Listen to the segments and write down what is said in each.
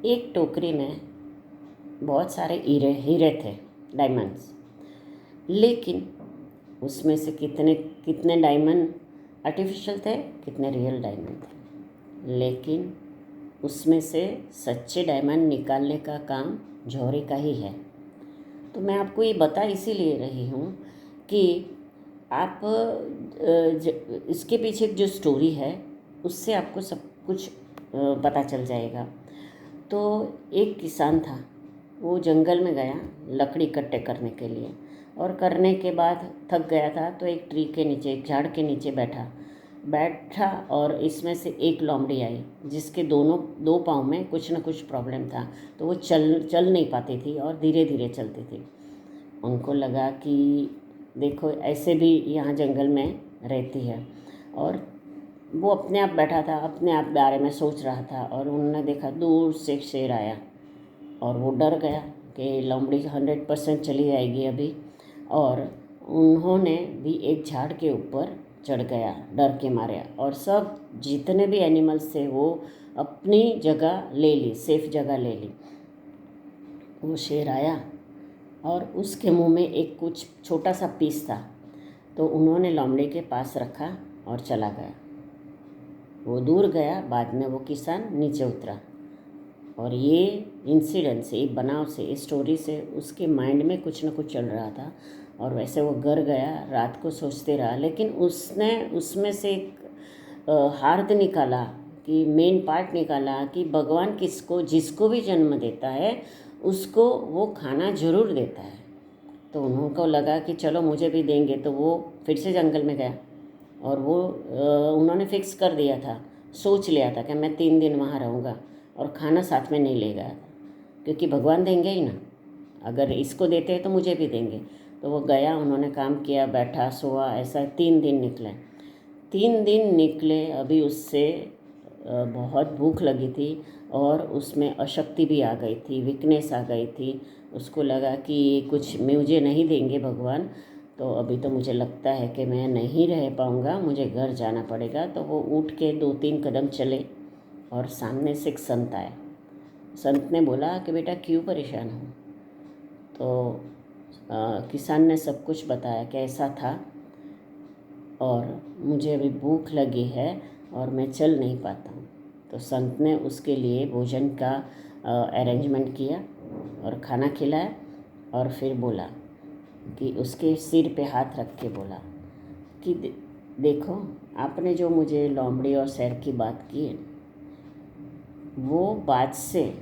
एक टोकरी में बहुत सारे हीरे हीरे थे, डायमंड्स। लेकिन उसमें से कितने कितने डायमंड आर्टिफिशियल थे, कितने रियल डायमंड थे। लेकिन उसमें से सच्चे डायमंड निकालने का काम जौहरी का ही है। तो मैं आपको ये बता इसीलिए रही हूँ कि आप इसके पीछे जो स्टोरी है उससे आपको सब कुछ पता चल जाएगा। तो एक किसान था, वो जंगल में गया लकड़ी इकट्ठे करने के लिए, और करने के बाद थक गया था तो एक ट्री के नीचे, एक झाड़ के नीचे बैठा और इसमें से एक लोमड़ी आई जिसके दो पाँव में कुछ न कुछ प्रॉब्लम था। तो वो चल नहीं पाती थी और धीरे धीरे चलती थी। उनको लगा कि देखो ऐसे भी यहाँ जंगल में रहती है, और वो अपने आप बैठा था, अपने आप बारे में सोच रहा था। और उन्होंने देखा दूर से एक शेर आया और वो डर गया कि लोमड़ी 100% चली जाएगी अभी। और उन्होंने भी एक झाड़ के ऊपर चढ़ गया डर के मारे, और सब जितने भी एनिमल्स थे वो अपनी जगह ले ली, सेफ जगह ले ली। वो शेर आया और उसके मुंह में एक कुछ छोटा सा पीस था, तो उन्होंने लोमड़ी के पास रखा और चला गया। वो दूर गया, बाद में वो किसान नीचे उतरा। और ये इंसिडेंट से, एक बनाव से, इस स्टोरी से उसके माइंड में कुछ न कुछ चल रहा था। और वैसे वो घर गया, रात को सोचते रहा। लेकिन उसने उसमें से एक हार्द निकाला, कि मेन पार्ट निकाला कि भगवान जिसको भी जन्म देता है उसको वो खाना ज़रूर देता है। तो उनको लगा कि चलो मुझे भी देंगे। तो वो फिर से जंगल में गया और वो उन्होंने फिक्स कर दिया था, सोच लिया था कि मैं 3 दिन वहाँ रहूँगा और खाना साथ में नहीं ले गया था, क्योंकि भगवान देंगे ही ना, अगर इसको देते हैं तो मुझे भी देंगे। तो वो गया, उन्होंने काम किया, बैठा सोआ, ऐसा 3 दिन निकले। 3 दिन निकले, अभी उससे बहुत भूख लगी थी और उसमें अशक्ति भी आ गई थी, वीकनेस आ गई थी। उसको लगा कि कुछ मुझे नहीं देंगे भगवान, तो अभी तो मुझे लगता है कि मैं नहीं रह पाऊँगा, मुझे घर जाना पड़ेगा। तो वो उठ के 2-3 कदम चले और सामने से एक संत आया। संत ने बोला कि बेटा क्यों परेशान हो? तो किसान ने सब कुछ बताया कि ऐसा था और मुझे अभी भूख लगी है और मैं चल नहीं पाता हूँ। तो संत ने उसके लिए भोजन का अरेंजमेंट किया और खाना खिलाया, और फिर बोला कि उसके सिर पे हाथ रख के बोला कि देखो, आपने जो मुझे लोमड़ी और शेर की बात की है, वो बात से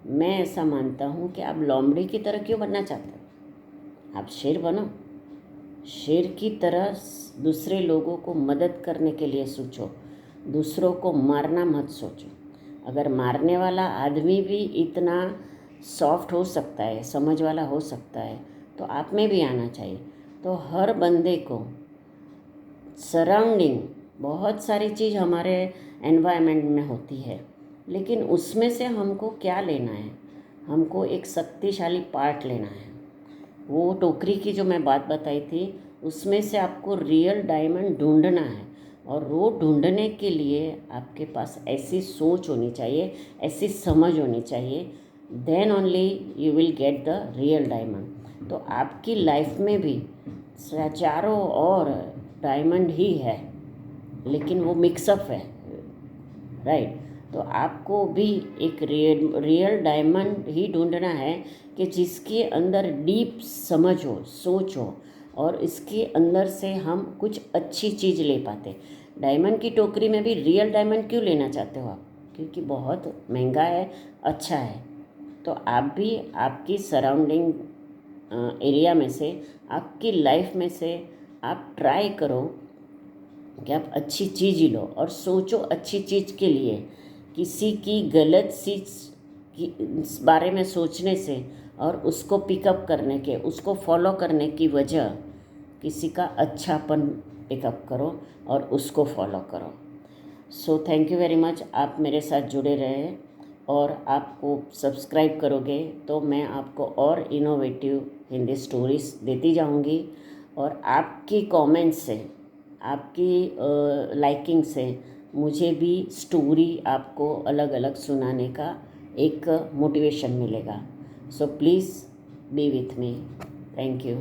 मैं ऐसा मानता हूँ कि आप लोमड़ी की तरह क्यों बनना चाहते हो? आप शेर बनो, शेर की तरह दूसरे लोगों को मदद करने के लिए सोचो, दूसरों को मारना मत सोचो। अगर मारने वाला आदमी भी इतना सॉफ्ट हो सकता है, समझ वाला हो सकता है, तो आप में भी आना चाहिए। तो हर बंदे को सराउंडिंग, बहुत सारी चीज़ हमारे एनवायरनमेंट में होती है, लेकिन उसमें से हमको क्या लेना है? हमको एक शक्तिशाली पार्ट लेना है। वो टोकरी की जो मैं बात बताई थी, उसमें से आपको रियल डायमंड ढूंढना है, और वो ढूंढने के लिए आपके पास ऐसी सोच होनी चाहिए, ऐसी समझ होनी चाहिए, then only you will get the real diamond. तो आपकी लाइफ में भी चारों और डायमंड ही है, लेकिन वो मिक्सअप है, राइट। तो आपको भी एक रियल डायमंड ही ढूंढना है कि जिसके अंदर डीप समझ हो, सोच हो, और इसके अंदर से हम कुछ अच्छी चीज़ ले पाते। डायमंड की टोकरी में भी रियल डायमंड क्यों लेना चाहते हो आप? क्योंकि बहुत महंगा है, अच्छा है। तो आप भी आपकी सराउंडिंग एरिया में से, आपकी लाइफ में से आप ट्राई करो कि आप अच्छी चीज़ ही लो और सोचो अच्छी चीज़ के लिए। किसी की गलत चीज़ की बारे में सोचने से और उसको पिकअप करने के, उसको फॉलो करने की वजह, किसी का अच्छापन पिकअप करो और उसको फॉलो करो। So thank you very much, आप मेरे साथ जुड़े रहे, और आपको सब्सक्राइब करोगे तो मैं आपको और इनोवेटिव हिंदी स्टोरीज़ देती जाऊंगी। और आपकी कमेंट से, आपकी लाइकिंग से मुझे भी स्टोरी आपको अलग अलग सुनाने का एक मोटिवेशन मिलेगा. So please be with me. Thank you.